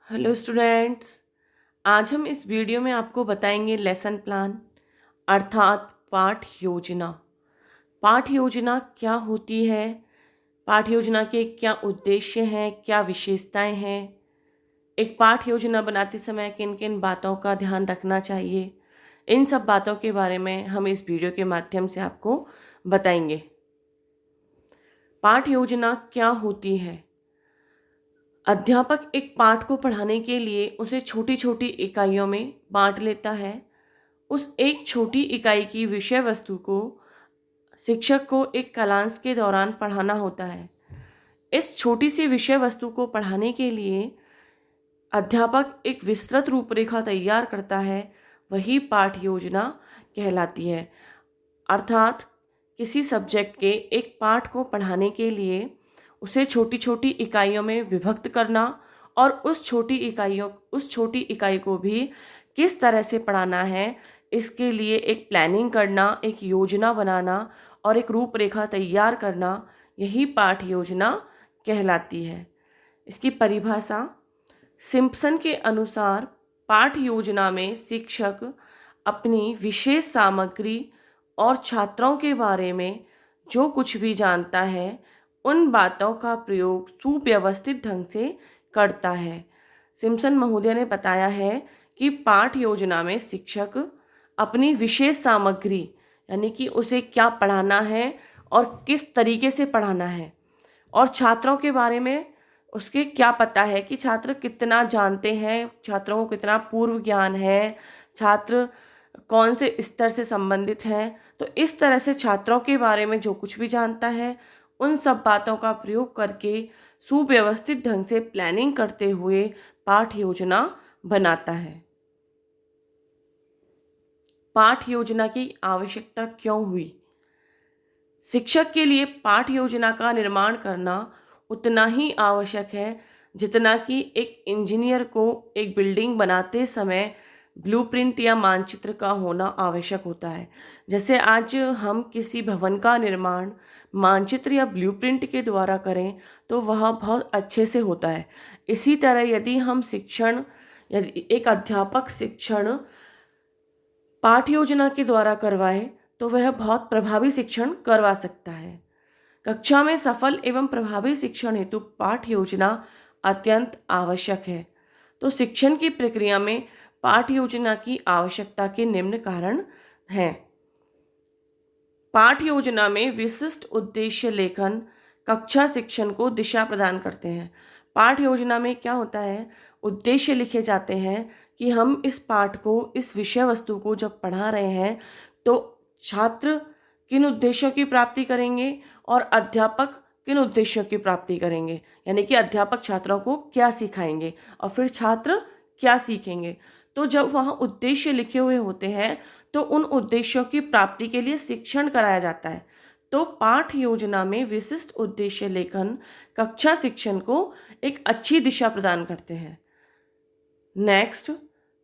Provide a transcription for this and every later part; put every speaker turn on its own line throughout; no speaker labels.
Hello students. आज हम इस वीडियो में आपको बताएंगे लेसन प्लान अर्थात पाठ योजना। पाठ योजना क्या होती है, पाठ योजना के क्या उद्देश्य हैं, क्या विशेषताएं हैं, एक पाठ योजना बनाते समय किन किन बातों का ध्यान रखना चाहिए, इन सब बातों के बारे में हम इस वीडियो के माध्यम से आपको बताएंगे। पाठ योजना क्या होती है? अध्यापक एक पाठ को पढ़ाने के लिए उसे छोटी छोटी इकाइयों में बांट लेता है। उस एक छोटी इकाई की विषय वस्तु को शिक्षक को एक कालांश के दौरान पढ़ाना होता है। इस छोटी सी विषय वस्तु को पढ़ाने के लिए अध्यापक एक विस्तृत रूपरेखा तैयार करता है, वही पाठ योजना कहलाती है। अर्थात किसी सब्जेक्ट के एक पाठ को पढ़ाने के लिए उसे छोटी छोटी इकाइयों में विभक्त करना और उस छोटी इकाई को भी किस तरह से पढ़ाना है, इसके लिए एक प्लानिंग करना, एक योजना बनाना और एक रूपरेखा तैयार करना, यही पाठ योजना कहलाती है। इसकी परिभाषा सिम्पसन के अनुसार पाठ योजना में शिक्षक अपनी विशेष सामग्री और छात्रों के बारे में जो कुछ भी जानता है उन बातों का प्रयोग सुव्यवस्थित ढंग से करता है। सिम्पसन महोदय ने बताया है कि पाठ योजना में शिक्षक अपनी विशेष सामग्री यानी कि उसे क्या पढ़ाना है और किस तरीके से पढ़ाना है, और छात्रों के बारे में उसके क्या पता है कि छात्र कितना जानते हैं, छात्रों को कितना पूर्व ज्ञान है, छात्र कौन से स्तर से संबंधित हैं। तो इस तरह से छात्रों के बारे में जो कुछ भी जानता है उन सब बातों का प्रयोग करके सुव्यवस्थित ढंग से प्लानिंग करते हुए पाठ योजना बनाता है। पाठ योजना की आवश्यकता क्यों हुई? शिक्षक के लिए पाठ योजना का निर्माण करना उतना ही आवश्यक है जितना कि एक इंजीनियर को एक बिल्डिंग बनाते समय ब्लूप्रिंट या मानचित्र का होना आवश्यक होता है। जैसे आज हम किसी भवन का निर्माण मानचित्र या ब्लूप्रिंट के द्वारा करें तो वह बहुत अच्छे से होता है। इसी तरह यदि एक अध्यापक शिक्षण पाठ योजना के द्वारा करवाए तो वह बहुत प्रभावी शिक्षण करवा सकता है। कक्षा में सफल एवं प्रभावी शिक्षण हेतु पाठ योजना अत्यंत आवश्यक है। तो शिक्षण की प्रक्रिया में पाठ योजना की आवश्यकता के निम्न कारण हैं। पाठ योजना में विशिष्ट उद्देश्य लेखन कक्षा शिक्षण को दिशा प्रदान करते हैं। पाठ योजना में क्या होता है, उद्देश्य लिखे जाते हैं कि हम इस पाठ को, इस विषय वस्तु को जब पढ़ा रहे हैं तो छात्र किन उद्देश्यों की प्राप्ति करेंगे और अध्यापक किन उद्देश्यों की प्राप्ति करेंगे। यानी कि अध्यापक छात्रों को क्या सिखाएंगे और फिर छात्र क्या सीखेंगे। तो जब वहाँ उद्देश्य लिखे हुए होते हैं तो उन उद्देश्यों की प्राप्ति के लिए शिक्षण कराया जाता है। तो पाठ योजना में विशिष्ट उद्देश्य लेखन कक्षा शिक्षण को एक अच्छी दिशा प्रदान करते हैं। नेक्स्ट,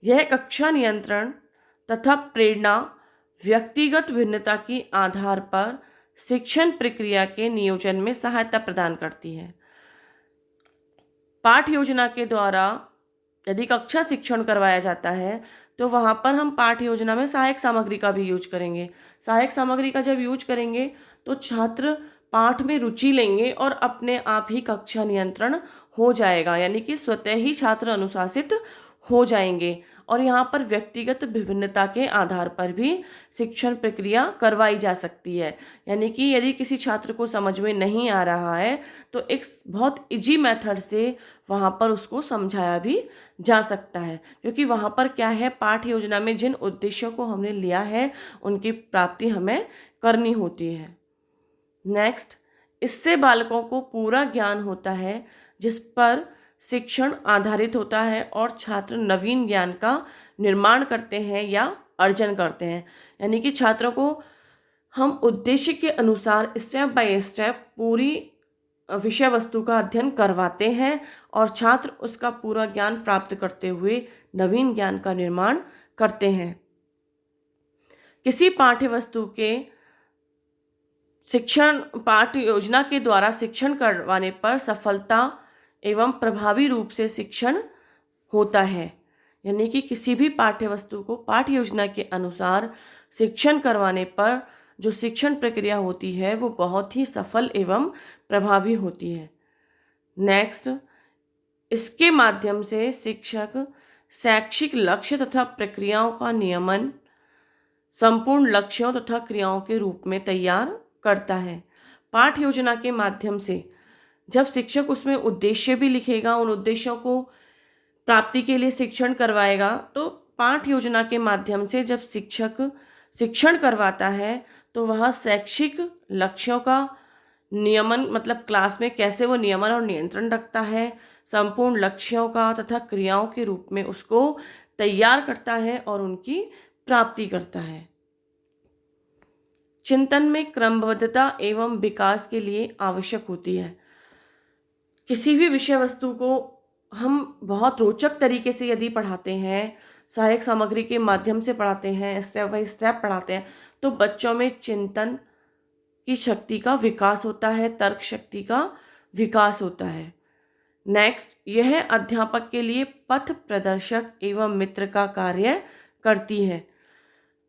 यह कक्षा नियंत्रण तथा प्रेरणा व्यक्तिगत भिन्नता के आधार पर शिक्षण प्रक्रिया के नियोजन में सहायता प्रदान करती है। पाठ योजना के द्वारा यदि कक्षा शिक्षण करवाया जाता है तो वहाँ पर हम पाठ योजना में सहायक सामग्री का भी यूज करेंगे। सहायक सामग्री का जब यूज करेंगे तो छात्र पाठ में रुचि लेंगे और अपने आप ही कक्षा नियंत्रण हो जाएगा, यानी कि स्वतः ही छात्र अनुशासित हो जाएंगे। और यहाँ पर व्यक्तिगत विभिन्नता के आधार पर भी शिक्षण प्रक्रिया करवाई जा सकती है। यानी कि यदि किसी छात्र को समझ में नहीं आ रहा है तो एक बहुत इजी मेथड से वहाँ पर उसको समझाया भी जा सकता है, क्योंकि वहाँ पर क्या है, पाठ योजना में जिन उद्देश्यों को हमने लिया है उनकी प्राप्ति हमें करनी होती है। नेक्स्ट, इससे बालकों को पूरा ज्ञान होता है जिस पर शिक्षण आधारित होता है और छात्र नवीन ज्ञान का निर्माण करते हैं या अर्जन करते हैं। यानी कि छात्रों को हम उद्देश्य के अनुसार स्टेप बाय स्टेप पूरी विषय वस्तु का अध्ययन करवाते हैं और छात्र उसका पूरा ज्ञान प्राप्त करते हुए नवीन ज्ञान का निर्माण करते हैं। किसी पाठ्य वस्तु के शिक्षण पाठ योजना के द्वारा शिक्षण करवाने पर सफलता एवं प्रभावी रूप से शिक्षण होता है। यानी कि किसी भी पाठ्य वस्तु को पाठ्य योजना के अनुसार शिक्षण करवाने पर जो शिक्षण प्रक्रिया होती है वो बहुत ही सफल एवं प्रभावी होती है। नेक्स्ट, इसके माध्यम से शिक्षक शैक्षिक लक्ष्य तथा प्रक्रियाओं का नियमन संपूर्ण लक्ष्यों तथा क्रियाओं के रूप में तैयार करता है। पाठ योजना के माध्यम से जब शिक्षक उसमें उद्देश्य भी लिखेगा, उन उद्देश्यों को प्राप्ति के लिए शिक्षण करवाएगा, तो पाठ योजना के माध्यम से जब शिक्षक शिक्षण करवाता है तो वह शैक्षिक लक्ष्यों का नियमन, मतलब क्लास में कैसे वो नियमन और नियंत्रण रखता है, संपूर्ण लक्ष्यों का तथा क्रियाओं के रूप में उसको तैयार करता है और उनकी प्राप्ति करता है। चिंतन में क्रमबद्धता एवं विकास के लिए आवश्यक होती है। किसी भी विषय वस्तु को हम बहुत रोचक तरीके से यदि पढ़ाते हैं, सहायक सामग्री के माध्यम से पढ़ाते हैं, स्टेप बाय स्टेप पढ़ाते हैं, तो बच्चों में चिंतन की शक्ति का विकास होता है, तर्क शक्ति का विकास होता है। नेक्स्ट, यह अध्यापक के लिए पथ प्रदर्शक एवं मित्र का कार्य करती है।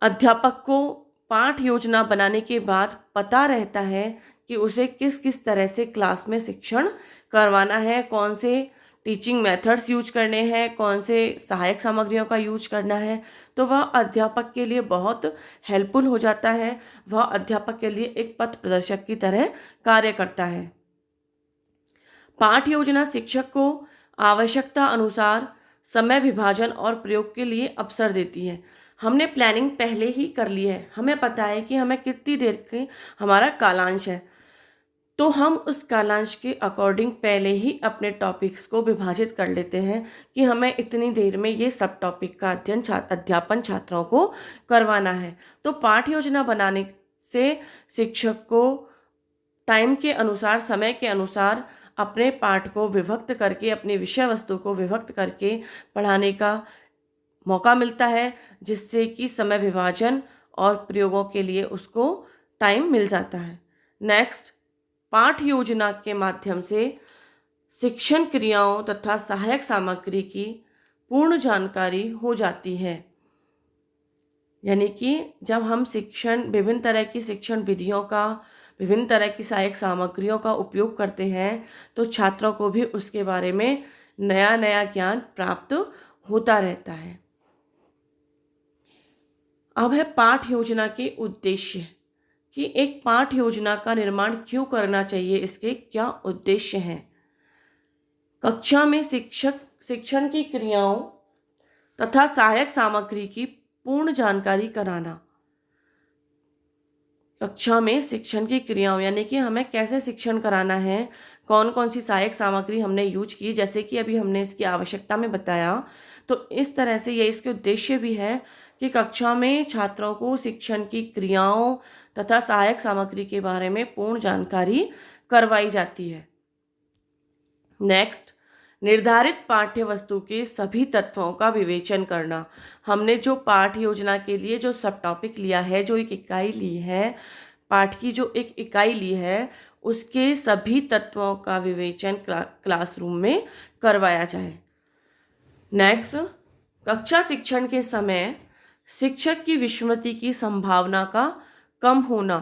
अध्यापक को पाठ योजना बनाने के बाद पता रहता है कि उसे किस किस तरह से क्लास में शिक्षण करवाना है, कौन से टीचिंग मेथड्स यूज करने हैं, कौन से सहायक सामग्रियों का यूज करना है, तो वह अध्यापक के लिए बहुत हेल्पफुल हो जाता है। वह अध्यापक के लिए एक पथ प्रदर्शक की तरह कार्य करता है। पाठ योजना शिक्षक को आवश्यकता अनुसार समय विभाजन और प्रयोग के लिए अवसर देती है। हमने प्लानिंग पहले ही कर ली है, हमें पता है कि हमें कितनी देर के हमारा कालांश है, तो हम उस कालांश के अकॉर्डिंग पहले ही अपने टॉपिक्स को विभाजित कर लेते हैं कि हमें इतनी देर में ये सब टॉपिक का अध्यापन छात्रों को करवाना है। तो पाठ योजना बनाने से शिक्षक को टाइम के अनुसार, समय के अनुसार अपने पाठ को विभक्त करके, अपनी विषय वस्तु को विभक्त करके पढ़ाने का मौका मिलता है, जिससे कि समय विभाजन और प्रयोगों के लिए उसको टाइम मिल जाता है। नेक्स्ट, पाठ योजना के माध्यम से शिक्षण क्रियाओं तथा सहायक सामग्री की पूर्ण जानकारी हो जाती है। यानी कि जब हम विभिन्न तरह की शिक्षण विधियों का, विभिन्न तरह की सहायक सामग्रियों का उपयोग करते हैं, तो छात्रों को भी उसके बारे में नया नया ज्ञान प्राप्त होता रहता है। अब है पाठ योजना के उद्देश्य, कि एक पाठ योजना का निर्माण क्यों करना चाहिए, इसके क्या उद्देश्य हैं। कक्षा में शिक्षण की क्रियाओं तथा सहायक सामग्री की पूर्ण जानकारी कराना। कक्षा में शिक्षण की क्रियाओं यानी कि हमें कैसे शिक्षण कराना है, कौन कौन सी सहायक सामग्री हमने यूज की, जैसे कि अभी हमने इसकी आवश्यकता में बताया, तो इस तरह से ये इसके उद्देश्य भी है कि कक्षा में छात्रों को शिक्षण की क्रियाओं तथा सहायक सामग्री के बारे में पूर्ण जानकारी करवाई जाती है। नेक्स्ट, निर्धारित पाठ्य वस्तु के सभी तत्वों का विवेचन करना। हमने जो पाठ योजना के लिए जो सब टॉपिक लिया है, जो एक इकाई ली है, पाठ की जो एक इकाई ली है, उसके सभी तत्वों का विवेचन क्लासरूम में करवाया जाए। नेक्स्ट, कक्षा शिक्षण के समय शिक्षक की विस्मृति की संभावना का कम होना।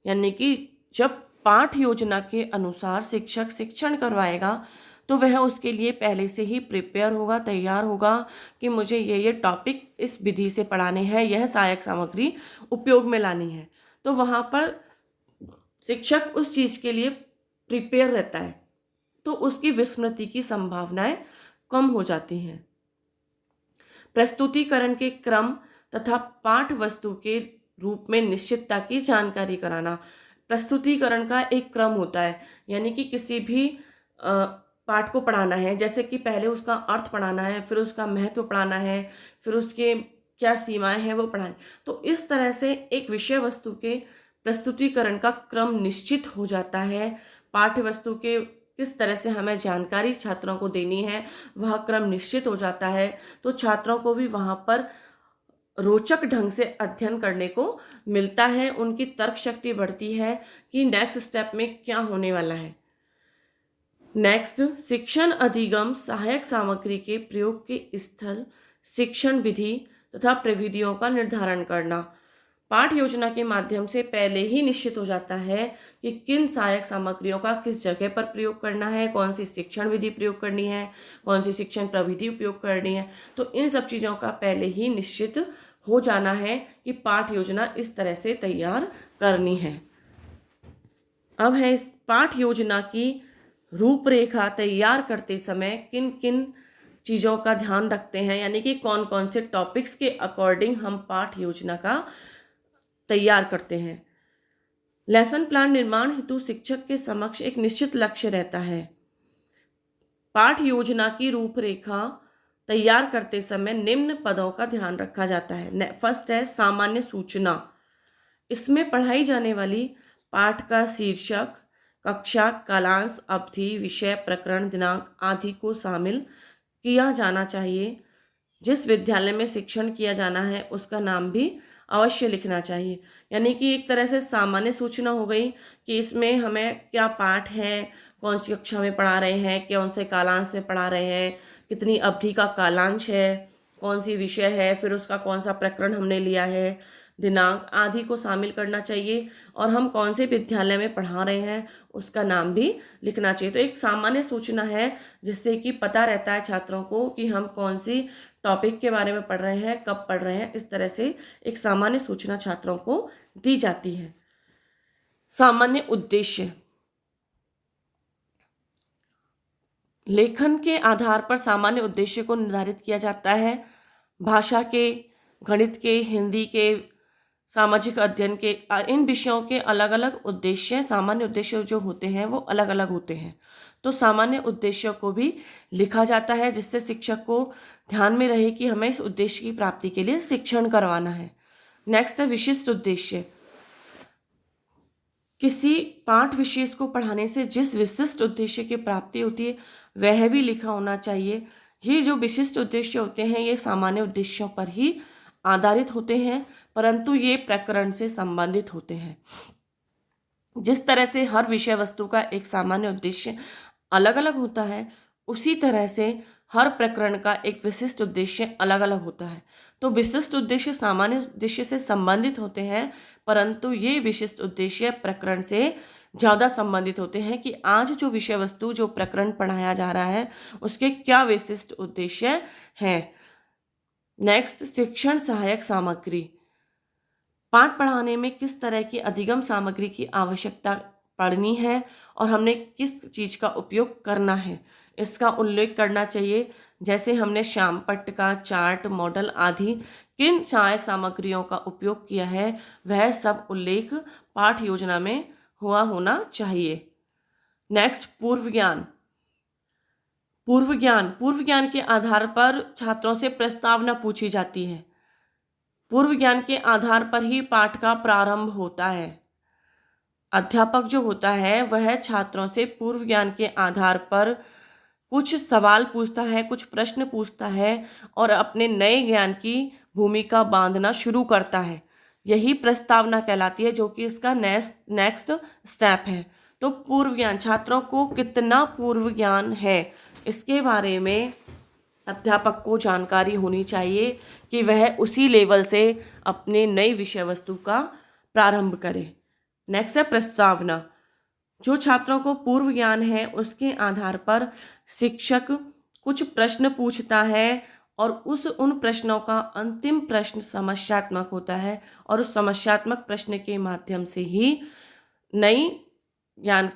यानी कि जब पाठ योजना के अनुसार शिक्षक शिक्षण करवाएगा तो वह उसके लिए पहले से ही प्रिपेयर होगा, तैयार होगा कि मुझे ये टॉपिक इस विधि से पढ़ाने हैं, यह सहायक सामग्री उपयोग में लानी है। तो वहाँ पर शिक्षक उस चीज़ के लिए प्रिपेयर रहता है, तो उसकी विस्मृति की संभावनाएं कम हो जाती हैं। प्रस्तुतिकरण के क्रम तथा पाठ वस्तु के रूप में निश्चितता की जानकारी कराना। प्रस्तुतिकरण का एक क्रम होता है, यानी कि किसी भी पाठ को पढ़ाना है, जैसे कि पहले उसका अर्थ पढ़ाना है, फिर उसका महत्व पढ़ाना है, फिर उसके क्या सीमाएं हैं वो पढ़ाना। तो इस तरह से एक विषय वस्तु के प्रस्तुतिकरण का क्रम निश्चित हो जाता है। पाठ्य वस्तु के किस तरह से हमें जानकारी छात्रों को देनी है, वह क्रम निश्चित हो जाता है, तो छात्रों को भी वहाँ पर रोचक ढंग से अध्ययन करने को मिलता है। उनकी तर्क शक्ति बढ़ती है कि नेक्स्ट स्टेप में क्या होने वाला है। नेक्स्ट, शिक्षण अधिगम सहायक सामग्री के प्रयोग के स्थल, शिक्षण विधि तथा प्रविधियों का निर्धारण करना। पाठ योजना के माध्यम से पहले ही निश्चित हो जाता है कि किन सहायक सामग्रियों का किस जगह पर प्रयोग करना है, कौन सी शिक्षण विधि प्रयोग करनी है, कौन सी शिक्षण प्रविधि उपयोग करनी है। तो इन सब चीज़ों का पहले ही निश्चित हो जाना है कि पाठ योजना इस तरह से तैयार करनी है। अब है इस पाठ योजना की रूपरेखा तैयार करते समय किन किन चीज़ों का ध्यान रखते हैं, यानी कि कौन कौन से टॉपिक्स के अकॉर्डिंग हम पाठ योजना का तैयार करते हैं। लेसन प्लान निर्माण हेतु शिक्षक के समक्ष एक निश्चित लक्ष्य रहता है। पाठ योजना की रूपरेखा तैयार करते समय निम्न पदों का ध्यान रखा जाता है। फर्स्ट है सामान्य सूचना। इसमें पढ़ाई जाने वाली पाठ का शीर्षक, कक्षा, कालांश, अवधि, विषय, प्रकरण, दिनांक आदि को शामिल किया जाना चाहिए। जिस विद्यालय में शिक्षण किया जाना है उसका नाम भी अवश्य लिखना चाहिए। यानी कि एक तरह से सामान्य सूचना हो गई कि इसमें हमें क्या पाठ है, कौन सी कक्षा में पढ़ा रहे हैं, कौन से कालांश में पढ़ा रहे हैं, कितनी अवधि का कालांश है, कौन सी विषय है, फिर उसका कौन सा प्रकरण हमने लिया है, दिनांक आदि को शामिल करना चाहिए। और हम कौन से विद्यालय में पढ़ा रहे हैं उसका नाम भी लिखना चाहिए। तो एक सामान्य सूचना है जिससे कि पता रहता है छात्रों को कि हम कौन सी टॉपिक के बारे में पढ़ रहे हैं, कब पढ़ रहे हैं। इस तरह से एक सामान्य सूचना छात्रों को दी जाती है। सामान्य उद्देश्य, लेखन के आधार पर सामान्य उद्देश्य को निर्धारित किया जाता है। भाषा के, गणित के, हिंदी के, सामाजिक अध्ययन के, इन विषयों के अलग अलग उद्देश्य, सामान्य उद्देश्य जो होते हैं वो अलग अलग होते हैं। तो सामान्य उद्देश्यों को भी लिखा जाता है जिससे शिक्षक को ध्यान में रहे कि हमें इस उद्देश्य की प्राप्ति के लिए शिक्षण करवाना है। नेक्स्ट है विशिष्ट उद्देश्य। किसी पाठ विशेष को पढ़ाने से जिस विशिष्ट उद्देश्य की प्राप्ति होती है वह भी लिखा होना चाहिए। ये जो विशिष्ट उद्देश्य होते हैं ये सामान्य उद्देश्यों पर ही आधारित होते हैं, परंतु ये प्रकरण से संबंधित होते हैं। जिस तरह से हर विषय वस्तु का एक सामान्य उद्देश्य अलग अलग होता है, उसी तरह से हर प्रकरण का एक विशिष्ट उद्देश्य अलग अलग होता है। तो विशिष्ट उद्देश्य सामान्य उद्देश्य से संबंधित होते हैं, परंतु ये विशिष्ट उद्देश्य प्रकरण से ज़्यादा संबंधित होते हैं कि आज जो विषय वस्तु, जो प्रकरण पढ़ाया जा रहा है उसके क्या विशिष्ट उद्देश्य हैं। नेक्स्ट, शिक्षण सहायक सामग्री। पाठ पढ़ाने में किस तरह की अधिगम सामग्री की आवश्यकता पड़नी है और हमने किस चीज़ का उपयोग करना है इसका उल्लेख करना चाहिए। जैसे हमने श्याम पट्टिका, चार्ट, मॉडल आदि किन सहायक सामग्रियों का उपयोग किया है वह सब उल्लेख पाठ योजना में हुआ होना चाहिए। नेक्स्ट, पूर्व ज्ञान। पूर्व ज्ञान के आधार पर छात्रों से प्रस्तावना पूछी जाती है। पूर्व ज्ञान के आधार पर ही पाठ का प्रारंभ होता है। अध्यापक जो होता है वह छात्रों से पूर्व ज्ञान के आधार पर कुछ सवाल पूछता है, कुछ प्रश्न पूछता है और अपने नए ज्ञान की भूमिका बांधना शुरू करता है। यही प्रस्तावना कहलाती है, जो कि इसका नेक्स्ट स्टेप है। तो पूर्व ज्ञान, छात्रों को कितना पूर्व ज्ञान है इसके बारे में अध्यापक को जानकारी होनी चाहिए कि वह उसी लेवल से अपने नई विषय वस्तु का प्रारंभ करे। नेक्स्ट है प्रस्तावना। जो छात्रों को पूर्व ज्ञान है उसके आधार पर शिक्षक कुछ प्रश्न पूछता है और उन प्रश्नों का अंतिम प्रश्न समस्यात्मक होता है और उस समस्यात्मक प्रश्न के माध्यम से ही नए ज्ञान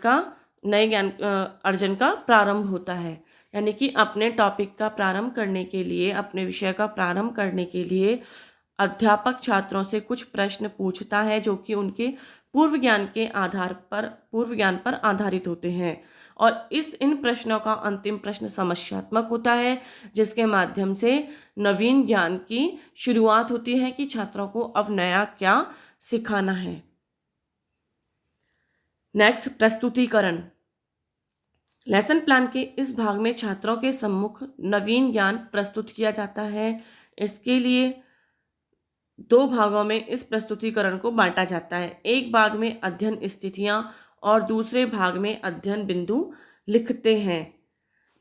अर्जन का प्रारंभ होता है। यानी कि अपने टॉपिक का प्रारंभ करने के लिए, अपने विषय का प्रारंभ करने के लिए अध्यापक छात्रों से कुछ प्रश्न पूछता है जो कि उनके पूर्व ज्ञान पर आधारित होते हैं और इन प्रश्नों का अंतिम प्रश्न समस्यात्मक होता है जिसके माध्यम से नवीन ज्ञान की शुरुआत होती है कि छात्रों को अब नया क्या सिखाना है। नेक्स्ट, प्रस्तुतिकरण। लेसन प्लान के इस भाग में छात्रों के सम्मुख नवीन ज्ञान प्रस्तुत किया जाता है। इसके लिए 2 भागों में इस प्रस्तुतिकरण को बांटा जाता है। एक भाग में अध्ययन स्थितियां और दूसरे भाग में अध्ययन बिंदु लिखते हैं।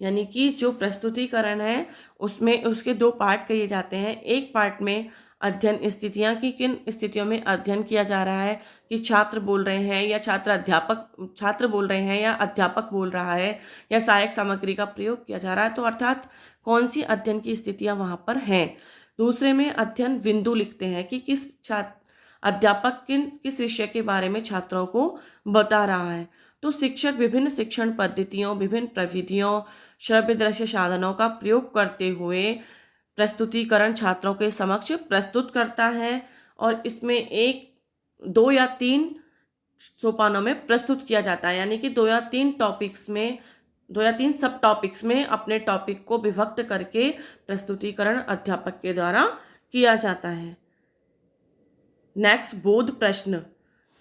यानी कि जो प्रस्तुतिकरण है उसमें उसके दो पार्ट कहे जाते हैं। एक पार्ट में अध्ययन स्थितियाँ की किन स्थितियों में अध्ययन किया जा रहा है, कि छात्र बोल रहे हैं या छात्र बोल रहे हैं या अध्यापक बोल रहा है या सहायक सामग्री का प्रयोग किया जा रहा है, तो अर्थात कौन सी अध्ययन की स्थितियाँ वहाँ पर हैं। दूसरे में अध्ययन बिंदु लिखते हैं कि अध्यापक किस विषय के बारे में छात्रों को बता रहा है। तो शिक्षक विभिन्न शिक्षण पद्धतियों, विभिन्न प्रविधियों, श्रव्य दृश्य साधनों का प्रयोग करते हुए प्रस्तुतिकरण छात्रों के समक्ष प्रस्तुत करता है और इसमें एक, दो या तीन सोपानों में प्रस्तुत किया जाता है। यानी कि दो या तीन सब टॉपिक्स में अपने टॉपिक को विभक्त करके प्रस्तुतिकरण अध्यापक के द्वारा किया जाता है। नेक्स्ट, बोध प्रश्न।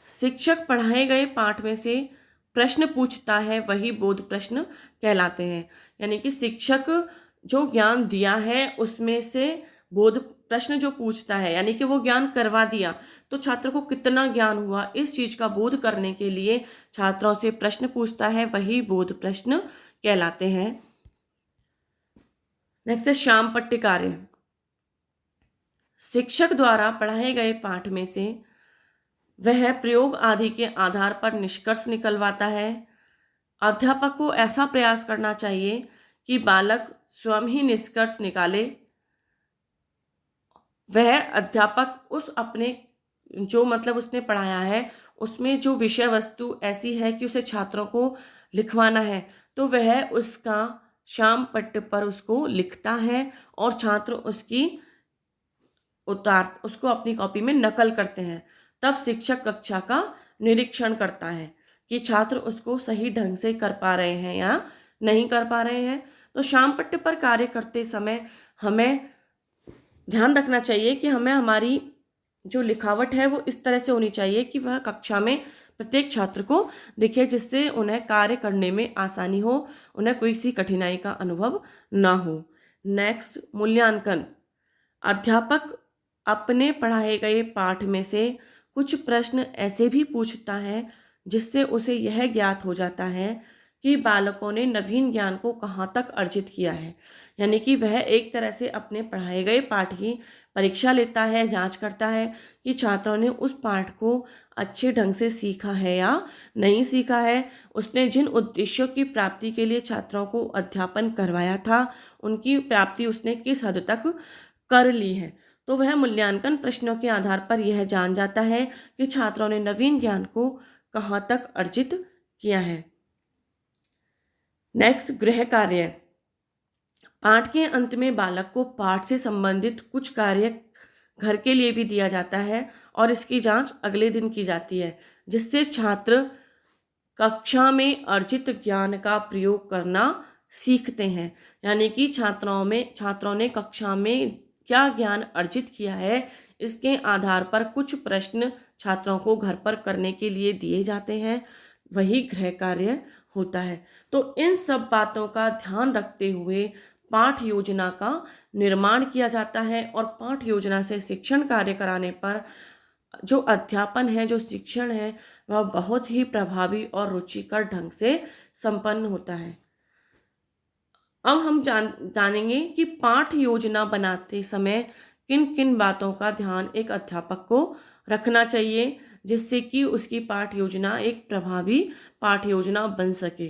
शिक्षक पढ़ाए गए पाठ में से प्रश्न पूछता है, वही बोध प्रश्न कहलाते हैं। यानी कि शिक्षक जो ज्ञान दिया है उसमें से बोध प्रश्न जो पूछता है, यानी कि वो ज्ञान करवा दिया तो छात्र को कितना ज्ञान हुआ, इस चीज का बोध करने के लिए छात्रों से प्रश्न पूछता है, वही बोध प्रश्न कहलाते हैं। नेक्स्ट है श्याम पट्ट कार्य। शिक्षक द्वारा पढ़ाए गए पाठ में से वह प्रयोग आदि के आधार पर निष्कर्ष निकलवाता है। अध्यापक को ऐसा प्रयास करना चाहिए कि बालक स्वयं ही निष्कर्ष निकाले। वह अध्यापक उस अपने जो उसने पढ़ाया है उसमें जो विषय वस्तु ऐसी है कि उसे छात्रों को लिखवाना है, तो वह उसका श्याम पट्ट पर उसको लिखता है और छात्र उसको अपनी कॉपी में नकल करते हैं। तब शिक्षक कक्षा का निरीक्षण करता है कि छात्र उसको सही ढंग से कर पा रहे हैं या नहीं कर पा रहे हैं। तो श्याम पट्ट पर कार्य करते समय हमें ध्यान रखना चाहिए कि हमें हमारी जो लिखावट है वो इस तरह से होनी चाहिए कि वह कक्षा में प्रत्येक छात्र को दिखे, जिससे उन्हें कार्य करने में आसानी हो, उन्हें कोई सी कठिनाई का अनुभव ना हो। नेक्स्ट, मूल्यांकन। अध्यापक अपने पढ़ाए गए पाठ में से कुछ प्रश्न ऐसे भी पूछता है जिससे उसे यह ज्ञात हो जाता है कि बालकों ने नवीन ज्ञान को कहाँ तक अर्जित किया है। यानी कि वह एक तरह से अपने पढ़ाए गए पाठ की परीक्षा लेता है, जांच करता है कि छात्रों ने उस पाठ को अच्छे ढंग से सीखा है या नहीं सीखा है। उसने जिन उद्देश्यों की प्राप्ति के लिए छात्रों को अध्यापन करवाया था उनकी प्राप्ति उसने किस हद तक कर ली है। तो वह मूल्यांकन प्रश्नों के आधार पर यह जान जाता है कि छात्रों ने नवीन ज्ञान को कहाँ तक अर्जित किया है। नेक्स्ट, गृह कार्य। पाठ के अंत में बालक को पाठ से संबंधित कुछ कार्य घर के लिए भी दिया जाता है और इसकी जांच अगले दिन की जाती है, जिससे छात्र कक्षा में अर्जित ज्ञान का प्रयोग करना सीखते हैं। यानी कि छात्रों ने कक्षा में क्या ज्ञान अर्जित किया है, इसके आधार पर कुछ प्रश्न छात्रों को घर पर करने के लिए दिए जाते हैं, वही गृह कार्य होता है। तो इन सब बातों का ध्यान रखते हुए पाठ योजना का निर्माण किया जाता है और पाठ योजना से शिक्षण कार्य कराने पर जो अध्यापन है, जो शिक्षण है, वह बहुत ही प्रभावी और रुचिकर ढंग से संपन्न होता है। अब हम जानेंगे कि पाठ योजना बनाते समय किन किन बातों का ध्यान एक अध्यापक को रखना चाहिए, जिससे कि उसकी पाठ योजना एक प्रभावी पाठ योजना बन सके।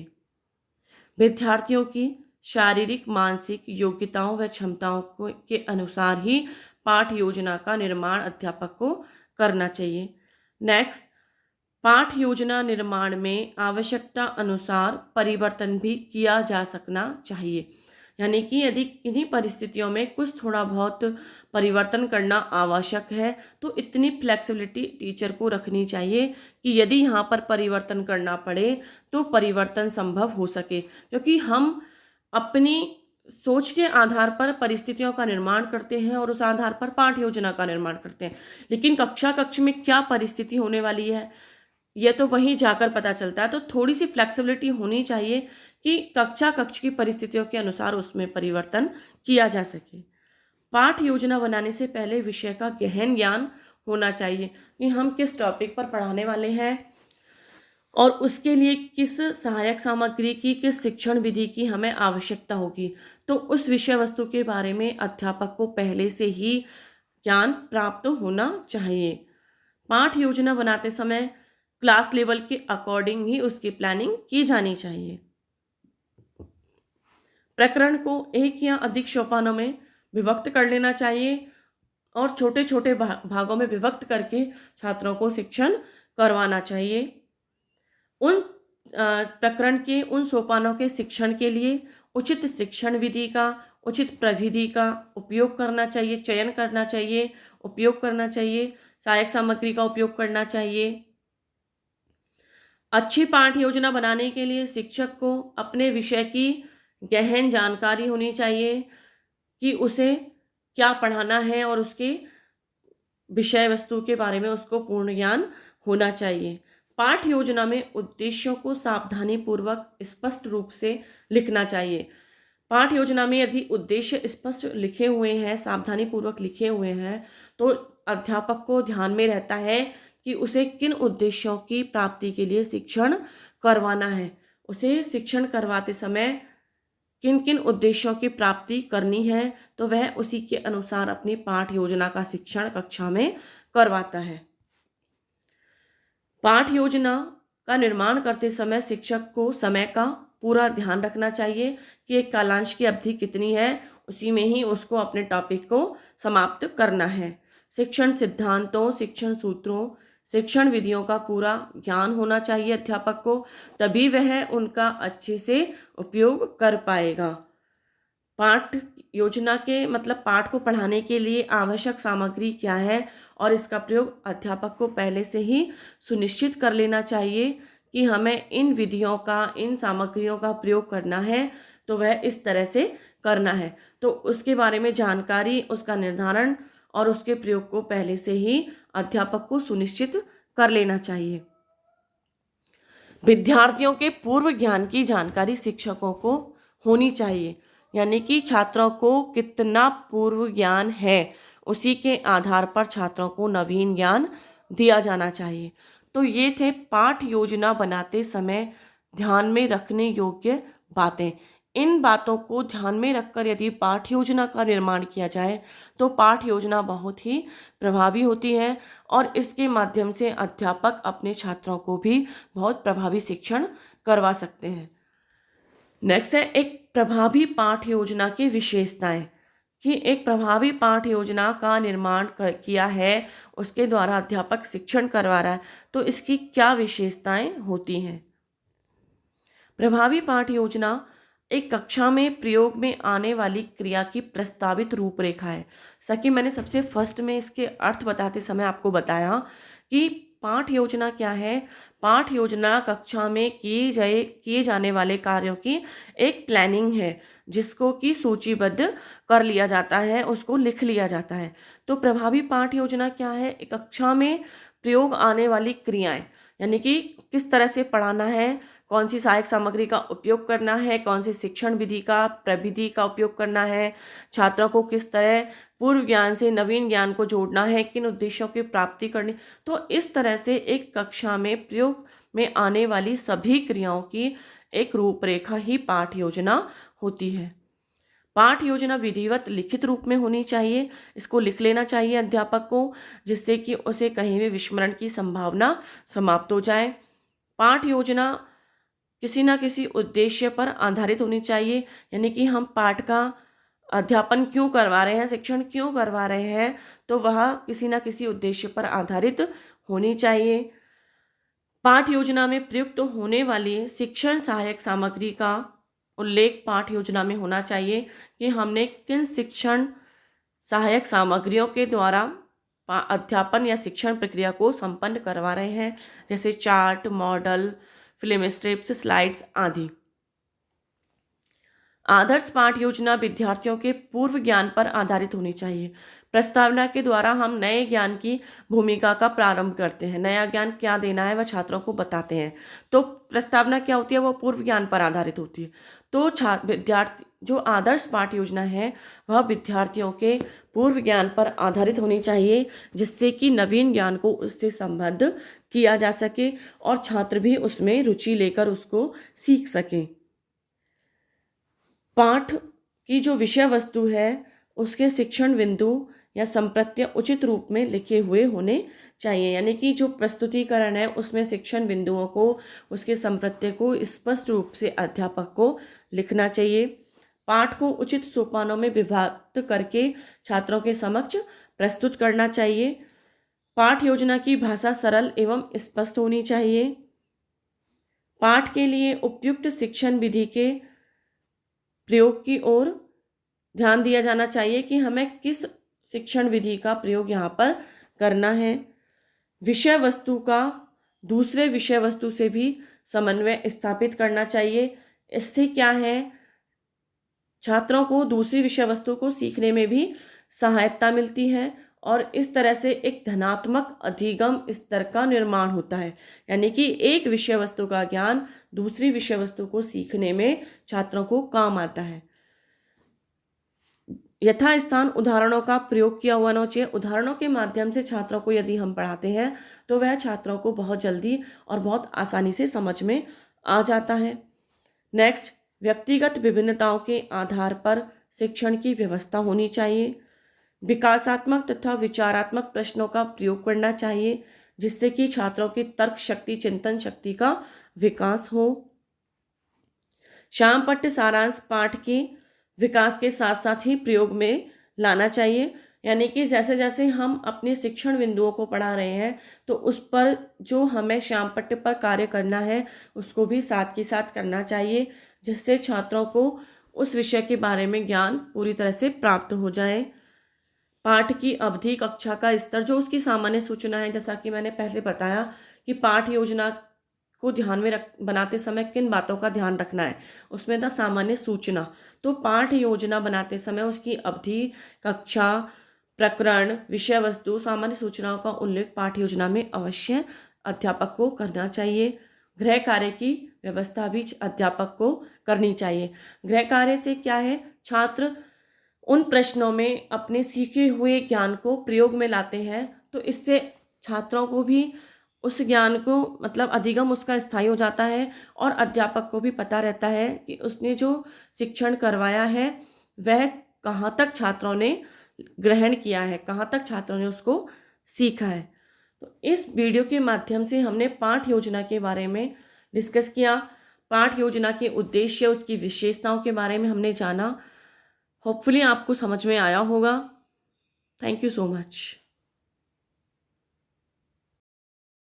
विद्यार्थियों की शारीरिक, मानसिक योग्यताओं व क्षमताओं के अनुसार ही पाठ योजना का निर्माण अध्यापक को करना चाहिए। नेक्स्ट, पाठ योजना निर्माण में आवश्यकता अनुसार परिवर्तन भी किया जा सकना चाहिए। यानी कि यदि किन्हीं परिस्थितियों में कुछ थोड़ा बहुत परिवर्तन करना आवश्यक है तो इतनी फ्लेक्सिबिलिटी टीचर को रखनी चाहिए कि यदि यहाँ पर परिवर्तन करना पड़े तो परिवर्तन संभव हो सके, क्योंकि हम अपनी सोच के आधार पर परिस्थितियों का निर्माण करते हैं और उस आधार पर पाठ योजना का निर्माण करते हैं, लेकिन कक्ष में क्या परिस्थिति होने वाली है यह तो वहीं जाकर पता चलता है। तो थोड़ी सी फ्लेक्सिबिलिटी होनी चाहिए कि कक्ष की परिस्थितियों के अनुसार उसमें परिवर्तन किया जा सके। पाठ योजना बनाने से पहले विषय का गहन ज्ञान होना चाहिए कि हम किस टॉपिक पर पढ़ाने वाले हैं और उसके लिए किस सहायक सामग्री की, किस शिक्षण विधि की हमें आवश्यकता होगी। तो उस विषय वस्तु के बारे में अध्यापक को पहले से ही ज्ञान प्राप्त होना चाहिए। पाठ योजना बनाते समय क्लास लेवल के अकॉर्डिंग ही उसकी प्लानिंग की जानी चाहिए। प्रकरण को एक या अधिक सोपानों में विभक्त कर लेना चाहिए और छोटे छोटे भागों में विभक्त करके छात्रों को शिक्षण करवाना चाहिए। उन प्रकरण के उन सोपानों के शिक्षण के लिए उचित शिक्षण विधि का, उचित प्रविधि का उपयोग करना चाहिए, चयन करना चाहिए, उपयोग करना चाहिए, सहायक सामग्री का उपयोग करना चाहिए। अच्छी पाठ योजना बनाने के लिए शिक्षक को अपने विषय की गहन जानकारी होनी चाहिए कि उसे क्या पढ़ाना है और उसके विषय वस्तु के बारे में उसको पूर्ण ज्ञान होना चाहिए। पाठ योजना में उद्देश्यों को सावधानी पूर्वक स्पष्ट रूप से लिखना चाहिए। पाठ योजना में यदि उद्देश्य स्पष्ट लिखे हुए हैं, सावधानी पूर्वक लिखे हुए हैं, तो अध्यापक को ध्यान में रहता है कि उसे किन उद्देश्यों की प्राप्ति के लिए शिक्षण करवाना है। उसे शिक्षण करवाते समय किन किन उद्देश्यों की प्राप्ति करनी है, तो वह उसी के अनुसार अपनी पाठ योजना का शिक्षण कक्षा में करवाता है। पाठ योजना का निर्माण करते समय शिक्षक को समय का पूरा ध्यान रखना चाहिए कि एक कालांश की अवधि कितनी है, उसी में ही उसको अपने टॉपिक को समाप्त करना है। शिक्षण सिद्धांतों, शिक्षण सूत्रों, शिक्षण विधियों का पूरा ज्ञान होना चाहिए अध्यापक को, तभी वह उनका अच्छे से उपयोग कर पाएगा। पाठ योजना के मतलब पाठ को पढ़ाने के लिए आवश्यक सामग्री क्या है और इसका प्रयोग अध्यापक को पहले से ही सुनिश्चित कर लेना चाहिए कि हमें इन विधियों का, इन सामग्रियों का प्रयोग करना है, तो वह इस तरह से करना है। तो उसके बारे में जानकारी, उसका निर्धारण और उसके प्रयोग को पहले से ही अध्यापक को सुनिश्चित कर लेना चाहिए। विद्यार्थियों के पूर्व ज्ञान की जानकारी शिक्षकों को होनी चाहिए, यानी कि छात्रों को कितना पूर्व ज्ञान है उसी के आधार पर छात्रों को नवीन ज्ञान दिया जाना चाहिए। तो ये थे पाठ योजना बनाते समय ध्यान में रखने योग्य बातें। इन बातों को ध्यान में रखकर यदि पाठ योजना का निर्माण किया जाए तो पाठ योजना बहुत ही प्रभावी होती है और इसके माध्यम से अध्यापक अपने छात्रों को भी बहुत प्रभावी शिक्षण करवा सकते हैं। नेक्स्ट है एक प्रभावी पाठ योजना की विशेषताएं, कि एक प्रभावी पाठ योजना का निर्माण किया है, उसके द्वारा अध्यापक शिक्षण करवा रहा है, तो इसकी क्या विशेषताएं होती हैं। प्रभावी पाठ योजना एक कक्षा में प्रयोग में आने वाली क्रिया की प्रस्तावित रूपरेखा है। सकी मैंने सबसे फर्स्ट में इसके अर्थ बताते समय आपको बताया कि पाठ योजना क्या है। पाठ योजना कक्षा में किए जाने वाले कार्यों की एक प्लानिंग है, जिसको कि सूचीबद्ध कर लिया जाता है, उसको लिख लिया जाता है। तो प्रभावी पाठ योजना क्या है, एक कक्षा में प्रयोग आने वाली क्रियाएं, यानी कि किस तरह से पढ़ाना है, कौन सी सहायक सामग्री का उपयोग करना है, कौन सी शिक्षण विधि का, प्रविधि का उपयोग करना है, छात्रों को किस तरह पूर्व ज्ञान से नवीन ज्ञान को जोड़ना है, किन उद्देश्यों की प्राप्ति करनी। तो इस तरह से एक कक्षा में प्रयोग में आने वाली सभी क्रियाओं की एक रूपरेखा ही पाठ योजना होती है। पाठ योजना विधिवत लिखित रूप में होनी चाहिए, इसको लिख लेना चाहिए अध्यापक को, जिससे कि उसे कहीं भी विस्मरण की संभावना समाप्त हो जाए। पाठ योजना किसी न किसी उद्देश्य पर आधारित होनी चाहिए, यानी कि हम पाठ का अध्यापन क्यों करवा रहे हैं, शिक्षण क्यों करवा रहे हैं, तो वह किसी न किसी उद्देश्य पर आधारित होनी चाहिए। पाठ योजना में प्रयुक्त होने वाली शिक्षण सहायक सामग्री का उल्लेख पाठ योजना में होना चाहिए कि हमने किन शिक्षण सहायक सामग्रियों के द्वारा अध्यापन या शिक्षण प्रक्रिया को संपन्न करवा रहे हैं, जैसे chart, model, film strips, slides आदि। आदर्श पाठ योजना विद्यार्थियों के पूर्व ज्ञान पर आधारित होनी चाहिए। प्रस्तावना के द्वारा हम नए ज्ञान की भूमिका का प्रारंभ करते हैं, नया ज्ञान क्या देना है वह छात्रों को बताते हैं। तो प्रस्तावना क्या होती है, वो पूर्व ज्ञान पर आधारित होती है। तो विद्यार्थी जो आदर्श पाठ योजना है वह विद्यार्थियों के पूर्व ज्ञान पर आधारित होनी चाहिए, जिससे कि नवीन ज्ञान को उससे संबद्ध किया जा सके और छात्र भी उसमें रुचि लेकर उसको सीख सकें। पाठ की जो विषय वस्तु है उसके शिक्षण बिंदु या संप्रत्य उचित रूप में लिखे हुए होने चाहिए, यानी कि जो प्रस्तुतिकरण है उसमें शिक्षण बिंदुओं को, उसके संप्रत्य को स्पष्ट रूप से अध्यापक को लिखना चाहिए। पाठ को उचित सोपानों में विभक्त करके छात्रों के समक्ष प्रस्तुत करना चाहिए। पाठ योजना की भाषा सरल एवं स्पष्ट होनी चाहिए। पाठ के लिए उपयुक्त शिक्षण विधि के प्रयोग की ओर ध्यान दिया जाना चाहिए कि हमें किस शिक्षण विधि का प्रयोग यहाँ पर करना है। विषय वस्तु का दूसरे विषय वस्तु से भी समन्वय स्थापित करना चाहिए। इससे क्या है, छात्रों को दूसरी विषय वस्तु को सीखने में भी सहायता मिलती है और इस तरह से एक धनात्मक अधिगम स्तर का निर्माण होता है, यानी कि एक विषय वस्तु का ज्ञान दूसरी विषय वस्तु को सीखने में छात्रों को काम आता है। यथास्थान उदाहरणों का प्रयोग किया हुआ होना चाहिए। उदाहरणों के माध्यम से छात्रों को यदि हम पढ़ाते हैं तो वह छात्रों को बहुत जल्दी और बहुत आसानी से समझ में आ जाता है। नेक्स्ट, व्यक्तिगत विभिन्नताओं के आधार पर शिक्षण की व्यवस्था होनी चाहिए। विकासात्मक तथा विचारात्मक प्रश्नों का प्रयोग करना चाहिए, जिससे कि छात्रों की तर्क शक्ति, चिंतन शक्ति का विकास हो। श्यामपट्ट सारांश पाठ के विकास के साथ साथ ही प्रयोग में लाना चाहिए, यानी कि जैसे जैसे हम अपने शिक्षण बिंदुओं को पढ़ा रहे हैं तो उस पर जो हमें श्यामपट्ट पर कार्य करना है उसको भी साथ के साथ करना चाहिए, जिससे छात्रों को उस विषय के बारे में ज्ञान पूरी तरह से प्राप्त हो जाए। पाठ की अवधि, कक्षा का स्तर, जो उसकी सामान्य सूचना है, जैसा कि मैंने पहले बताया कि पाठ योजना को ध्यान में बनाते समय किन बातों का ध्यान रखना है, उसमें था सामान्य सूचना। तो पाठ योजना बनाते समय उसकी अवधि, कक्षा, प्रकरण, विषय वस्तु, सामान्य सूचनाओं का उल्लेख पाठ योजना में अवश्य अध्यापक को करना चाहिए। गृह कार्य की व्यवस्था भी अध्यापक को करनी चाहिए। गृह कार्य से क्या है, छात्र उन प्रश्नों में अपने सीखे हुए ज्ञान को प्रयोग में लाते हैं, तो इससे छात्रों को भी उस ज्ञान को मतलब अधिगम उसका स्थायी हो जाता है और अध्यापक को भी पता रहता है कि उसने जो शिक्षण करवाया है वह कहाँ तक छात्रों ने ग्रहण किया है, कहाँ तक छात्रों ने उसको सीखा है। तो इस वीडियो के माध्यम से हमने पाठ योजना के बारे में डिस्कस किया। पाठ योजना के उद्देश्य, उसकी विशेषताओं के बारे में हमने जाना। होपफुली आपको समझ में आया होगा। Thank you so much.